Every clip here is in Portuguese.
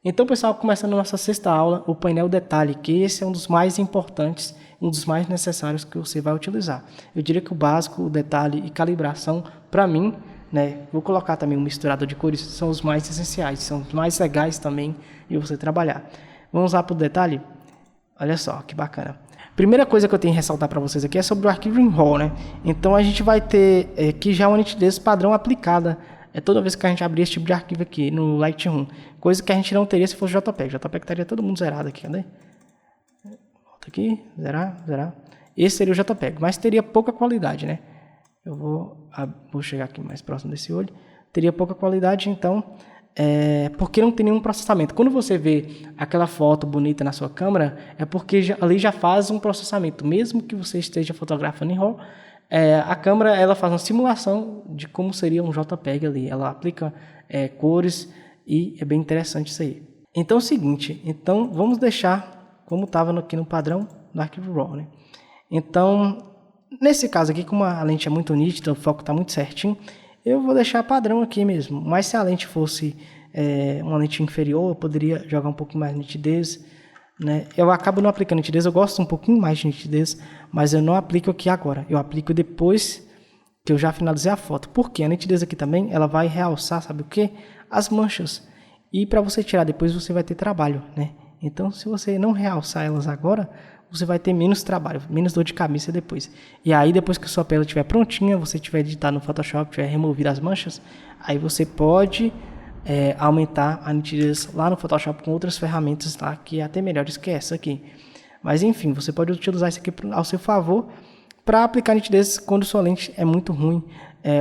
Então, pessoal, começando a nossa sexta aula, o painel detalhe, que esse é um dos mais importantes, um dos mais necessários que você vai utilizar. Eu diria que o básico, o detalhe e calibração, para mim, né, vou colocar também um misturador de cores, são os mais essenciais, são os mais legais também de você trabalhar. Vamos lá para o detalhe? Olha só, que bacana. Primeira coisa que eu tenho que ressaltar para vocês aqui é sobre o arquivo em RAW, né? Então, a gente vai ter aqui já uma nitidez padrão aplicada toda vez que a gente abrir esse tipo de arquivo aqui no Lightroom. Coisa que a gente não teria se fosse JPEG. JPEG estaria todo mundo zerado aqui, cadê? Volta aqui, zerar. Esse seria o JPEG, mas teria pouca qualidade, né? Eu vou chegar aqui mais próximo desse olho. Teria pouca qualidade, então, porque não tem nenhum processamento. Quando você vê aquela foto bonita na sua câmera, é porque ali já faz um processamento. Mesmo que você esteja fotografando em RAW, a câmera ela faz uma simulação de como seria um JPEG ali. Ela aplica cores e é bem interessante isso aí. Então é o seguinte, vamos deixar como estava aqui no padrão do arquivo RAW, né? Então, nesse caso aqui, como a lente é muito nítida, o foco está muito certinho, eu vou deixar padrão aqui mesmo. Mas se a lente fosse uma lente inferior, eu poderia jogar um pouquinho mais de nitidez, né? Eu acabo não aplicando nitidez, eu gosto um pouquinho mais de nitidez, mas eu não aplico aqui agora. Eu aplico depois que eu já finalizei a foto. Porque a nitidez aqui também, ela vai realçar, sabe o que? As manchas. E para você tirar depois, você vai ter trabalho, né? Então, se você não realçar elas agora, você vai ter menos trabalho, menos dor de cabeça depois. E aí, depois que a sua pele estiver prontinha, você tiver editado no Photoshop, tiver removido as manchas, aí você pode aumentar a nitidez lá no Photoshop com outras ferramentas lá, que é até melhores que essa aqui. Mas enfim, você pode utilizar isso aqui ao seu favor para aplicar nitidez quando sua lente é muito ruim,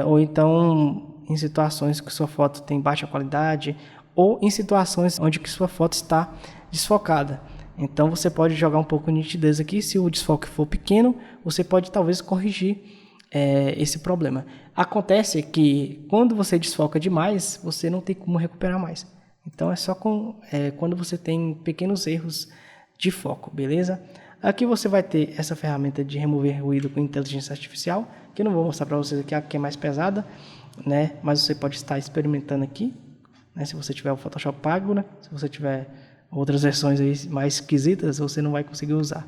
ou então em situações que sua foto tem baixa qualidade, ou em situações onde que sua foto está desfocada. Então você pode jogar um pouco de nitidez aqui. Se o desfoque for pequeno, você pode talvez corrigir esse problema. Acontece que quando você desfoca demais, você não tem como recuperar mais. Então é só quando você tem pequenos erros de foco, beleza? Aqui você vai ter essa ferramenta de remover ruído com inteligência artificial, que eu não vou mostrar para vocês aqui, a que é mais pesada, né? Mas você pode estar experimentando aqui, né? Se você tiver o Photoshop pago, né? Se você tiver outras versões aí mais esquisitas, você não vai conseguir usar.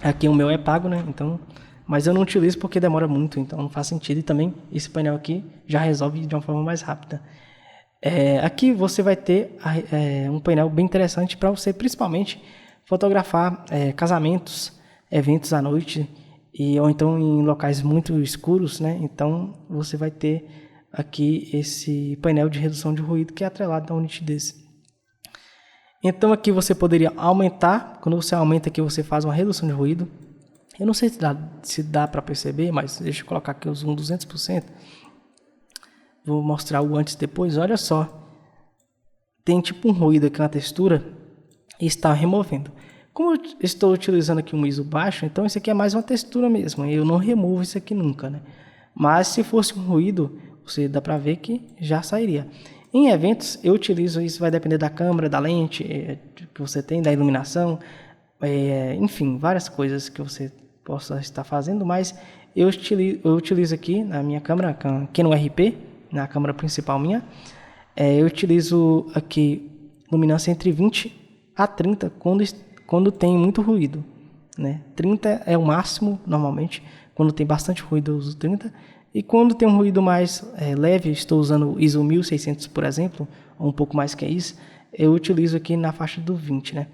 Aqui o meu é pago, né? Então, mas eu não utilizo porque demora muito, então não faz sentido. E também esse painel aqui já resolve de uma forma mais rápida. Aqui você vai ter um painel bem interessante para você principalmente fotografar casamentos, eventos à noite, ou então em locais muito escuros, né? Então você vai ter aqui esse painel de redução de ruído que é atrelado à nitidez. Então aqui você poderia aumentar, quando você aumenta aqui você faz uma redução de ruído. Eu não sei se dá para perceber, mas deixa eu colocar aqui o zoom 200%. Vou mostrar o antes e depois, olha só. Tem tipo um ruído aqui na textura e está removendo. Como eu estou utilizando aqui um ISO baixo, então isso aqui é mais uma textura mesmo. Eu não removo isso aqui nunca, né? Mas se fosse um ruído, você dá para ver que já sairia. Em eventos, eu utilizo, isso vai depender da câmera, da lente que você tem, da iluminação, enfim, várias coisas que você possa estar fazendo, mas eu utilizo aqui na minha câmera, Canon RP, na câmera principal minha, eu utilizo aqui luminância entre 20 a 30 quando tem muito ruído, né? 30 é o máximo normalmente, quando tem bastante ruído eu uso 30, e quando tem um ruído mais leve, estou usando o ISO 1600, por exemplo, ou um pouco mais que isso, eu utilizo aqui na faixa do 20, né?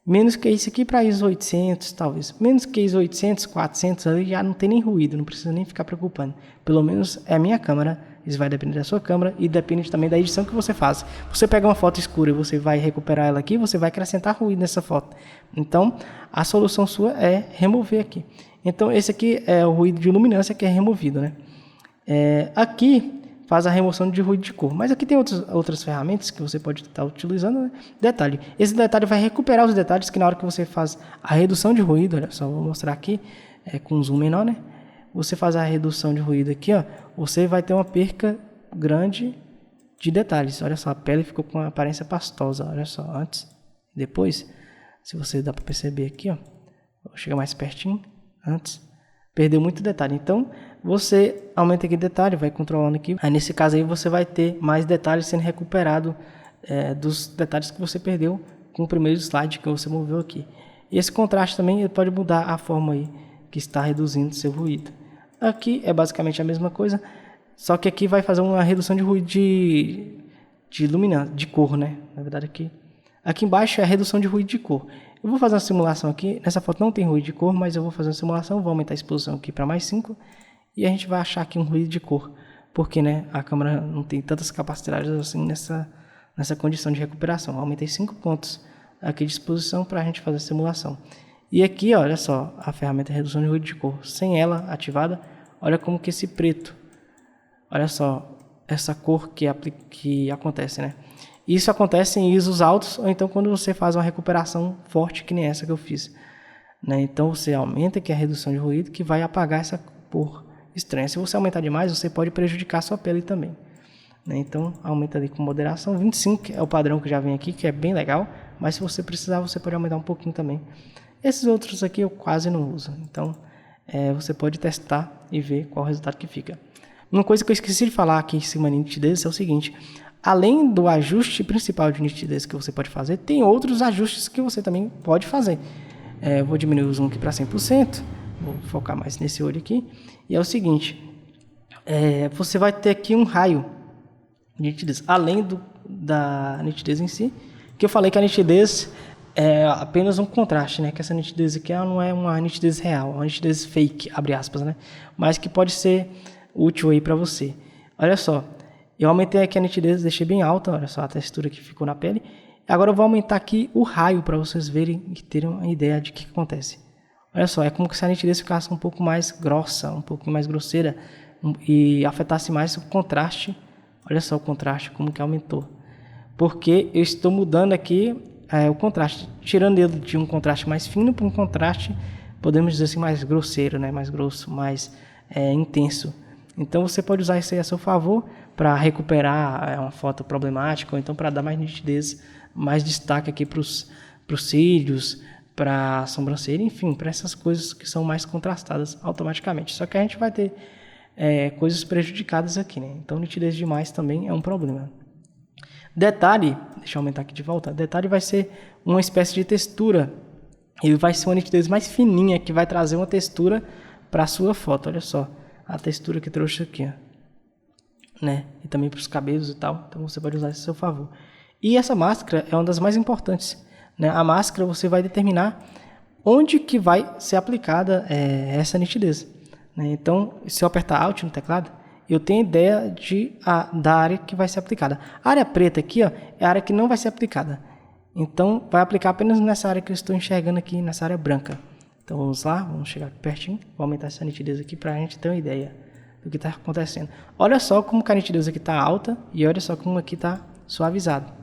Menos que isso aqui para ISO 800, talvez. Menos que ISO 800, 400, ali já não tem nem ruído, não precisa nem ficar preocupando. Pelo menos é a minha câmera, isso vai depender da sua câmera e depende também da edição que você faz. Você pega uma foto escura e você vai recuperar ela aqui, você vai acrescentar ruído nessa foto. Então, a solução sua é remover aqui. Então, esse aqui é o ruído de luminância que é removido, né? Aqui faz a remoção de ruído de cor. Mas aqui tem outras ferramentas que você pode estar utilizando, né? Detalhe. Esse detalhe vai recuperar os detalhes que na hora que você faz a redução de ruído, olha só, vou mostrar aqui com um zoom menor, né? Você faz a redução de ruído aqui, ó, você vai ter uma perca grande de detalhes. Olha só, a pele ficou com uma aparência pastosa, olha só, antes e depois. Se você dá para perceber aqui, ó, vou chegar mais pertinho, antes, perdeu muito detalhe. Então, você aumenta aqui o detalhe, vai controlando aqui. Aí, nesse caso aí, você vai ter mais detalhes sendo recuperado dos detalhes que você perdeu com o primeiro slide que você moveu aqui. E esse contraste também ele pode mudar a forma aí que está reduzindo seu ruído. Aqui é basicamente a mesma coisa, só que aqui vai fazer uma redução de ruído de luminância, de cor, né? Na verdade aqui embaixo é a redução de ruído de cor. Eu vou fazer uma simulação aqui, nessa foto não tem ruído de cor, mas eu vou fazer uma simulação, vou aumentar a exposição aqui para mais 5 e a gente vai achar aqui um ruído de cor, porque né, a câmera não tem tantas capacidades assim nessa condição de recuperação. Eu aumentei 5 pontos aqui de exposição para a gente fazer a simulação. E aqui, olha só, a ferramenta de redução de ruído de cor, sem ela ativada, olha como que esse preto, olha só, essa cor que acontece, né? Isso acontece em ISOs altos, ou então quando você faz uma recuperação forte, que nem essa que eu fiz, né? Então você aumenta aqui a redução de ruído, que vai apagar essa cor estranha. Se você aumentar demais, você pode prejudicar a sua pele também, né? Então aumenta ali com moderação. 25 é o padrão que já vem aqui, que é bem legal, mas se você precisar, você pode aumentar um pouquinho também. Esses outros aqui eu quase não uso, então você pode testar e ver qual o resultado que fica. Uma coisa que eu esqueci de falar aqui em cima de nitidez é o seguinte: além do ajuste principal de nitidez que você pode fazer, tem outros ajustes que você também pode fazer. Eu vou diminuir o zoom aqui para 100%, vou focar mais nesse olho aqui, e é o seguinte, você vai ter aqui um raio de nitidez, além da nitidez em si, que eu falei que a nitidez é apenas um contraste, né? Que essa nitidez aqui não é uma nitidez real, é uma nitidez fake, abre aspas, né? Mas que pode ser útil aí para você. Olha só, eu aumentei aqui a nitidez, deixei bem alta, olha só a textura que ficou na pele. Agora eu vou aumentar aqui o raio para vocês verem e terem uma ideia de o que acontece. Olha só, é como se a nitidez ficasse um pouco mais grossa, um pouquinho mais grosseira e afetasse mais o contraste. Olha só o contraste, como que aumentou. Porque eu estou mudando aqui o contraste, tirando ele de um contraste mais fino para um contraste, podemos dizer assim, mais grosseiro, né? Mais grosso, mais intenso. Então você pode usar isso aí a seu favor para recuperar uma foto problemática, ou então para dar mais nitidez, mais destaque aqui para os cílios, para a sobrancelha, enfim, para essas coisas que são mais contrastadas automaticamente. Só que a gente vai ter coisas prejudicadas aqui, né? Então nitidez demais também é um problema. Detalhe, deixa eu aumentar aqui de volta, detalhe vai ser uma espécie de textura, ele vai ser uma nitidez mais fininha, que vai trazer uma textura para a sua foto, olha só. A textura que trouxe aqui, ó, né? E também para os cabelos e tal. Então você pode usar isso a seu favor. E essa máscara é uma das mais importantes, né? A máscara você vai determinar onde que vai ser aplicada essa nitidez, né? Então, se eu apertar Alt no teclado, eu tenho ideia da área que vai ser aplicada. A área preta aqui, ó, é a área que não vai ser aplicada. Então, vai aplicar apenas nessa área que eu estou enxergando aqui, nessa área branca. Então vamos lá, vamos chegar aqui pertinho, vou aumentar essa nitidez aqui para a gente ter uma ideia do que está acontecendo. Olha só como que a nitidez aqui está alta e olha só como aqui está suavizado,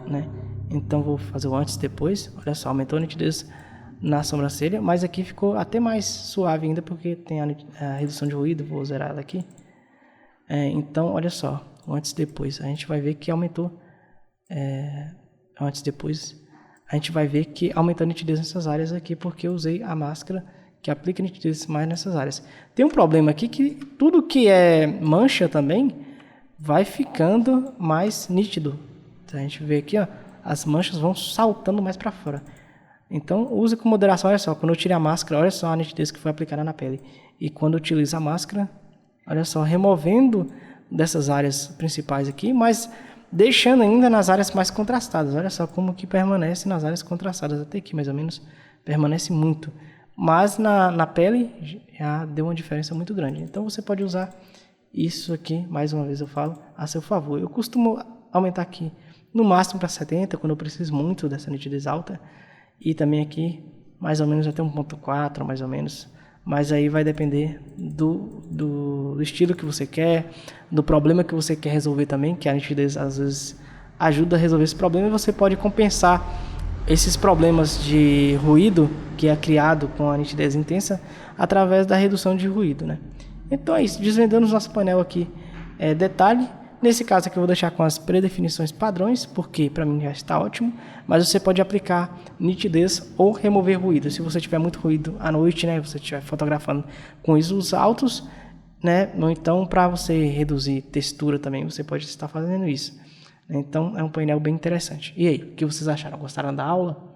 né? Então vou fazer o antes e depois, olha só, aumentou a nitidez na sobrancelha, mas aqui ficou até mais suave ainda porque tem a redução de ruído, vou zerar ela aqui. Então olha só, o antes e depois, a gente vai ver que aumentou, antes e depois... A gente vai ver que aumentou a nitidez nessas áreas aqui, porque eu usei a máscara que aplica nitidez mais nessas áreas. Tem um problema aqui que tudo que é mancha também vai ficando mais nítido. Então, a gente vê aqui, ó, as manchas vão saltando mais para fora. Então use com moderação, olha só, quando eu tirei a máscara, olha só a nitidez que foi aplicada na pele. E quando eu utilizo a máscara, olha só, removendo dessas áreas principais aqui, mas... deixando ainda nas áreas mais contrastadas. Olha só como que permanece nas áreas contrastadas. Até aqui, mais ou menos, permanece muito. Mas na pele já deu uma diferença muito grande. Então você pode usar isso aqui, mais uma vez eu falo, a seu favor. Eu costumo aumentar aqui no máximo para 70, quando eu preciso muito dessa nitidez alta. E também aqui, mais ou menos até 1.4, mais ou menos. Mas aí vai depender do estilo que você quer, do problema que você quer resolver também, que a nitidez às vezes ajuda a resolver esse problema e você pode compensar esses problemas de ruído que é criado com a nitidez intensa através da redução de ruído, né? Então é isso, desvendando o nosso painel aqui, detalhe. Nesse caso aqui eu vou deixar com as predefinições padrões, porque para mim já está ótimo, mas você pode aplicar nitidez ou remover ruído. Se você tiver muito ruído à noite, né, você estiver fotografando com ISOs altos, né, ou então para você reduzir textura também, você pode estar fazendo isso. Então, é um painel bem interessante. E aí, o que vocês acharam? Gostaram da aula?